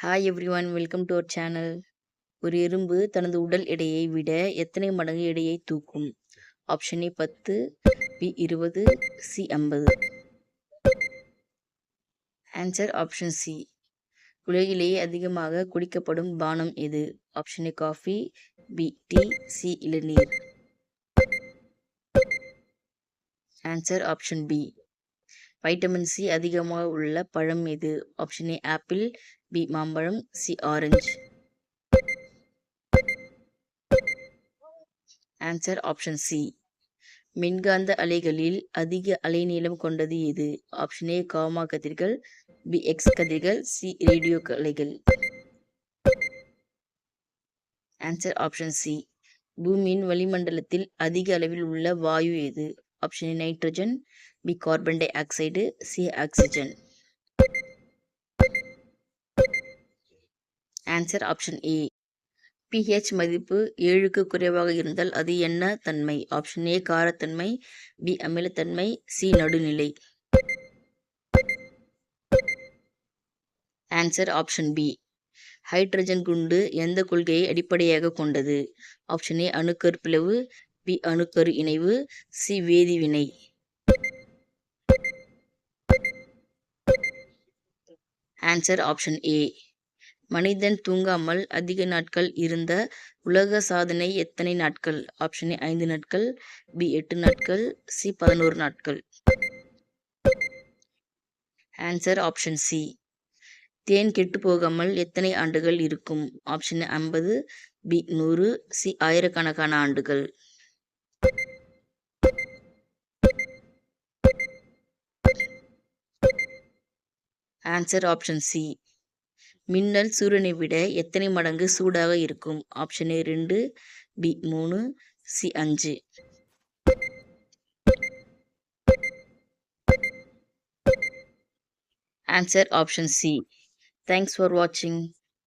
Hi everyone, welcome to our channel. ஒரு எறும்பு தனது உடல் எடையை விட எத்தனை மடங்கு எடையை தூக்கும்? Option A 10, B 20, C 50. Answer option C. உலகிலேயே அதிகமாக குடிக்கப்படும் பானம் எது? Option A coffee, B tea, C இளநீர். ஆன்சர் ஆப்ஷன் பி. வைட்டமின் சி அதிகமாக உள்ள பழம் எது? ஆப்ஷன் ஏ ஆப்பிள், பி மாம்பழம், C orange. Answer option C. மின்காந்த அலைகளில் அதிக அலைநீளம் கொண்டது எது? ஆப்ஷன் ஏ காமா கதிர்கள், பி எக்ஸ் கதிர்கள், சி ரேடியோ அலைகள். Answer option C. பூமியின் வளிமண்டலத்தில் அதிக அளவில் உள்ள வாயு எது? Option A nitrogen, B carbon dioxide, C oxygen. Answer option A. pH மதிப்பு 7க்கு குறைவாக இருந்தால் அது என்ன தன்மை? ஆப்ஷன் ஏ காரத்தன்மை, பி அமிலத்தன்மை, சி நடுநிலை. Answer option B. ஹைட்ரஜன் குண்டு எந்த கொள்கையை அடிப்படையாக கொண்டது? ஆப்ஷன் ஏ அணுக்கரு பிளவு, பி அணுக்கரு இணைவு, சி வேதிவினை. ஆன்சர் ஆப்ஷன் ஏ. மனிதன் தூங்காமல் அதிக நாட்கள் இருந்த உலக சாதனை எத்தனை நாட்கள்? ஆப்ஷன் ஏ 5 நாட்கள், பி 8 நாட்கள், சி 11 நாட்கள். Answer option C. தேன் கெட்டு போகாமல் எத்தனை ஆண்டுகள் இருக்கும்? ஆப்ஷன் ஏ 50, பி 100, சி ஆயிரக்கணக்கான ஆண்டுகள். Answer option C. மின்னல் சூரியனை விட எத்தனை மடங்கு சூடாக இருக்கும்? Option A 2, B 3, C 5. Answer option C. Thanks for வாட்சிங்.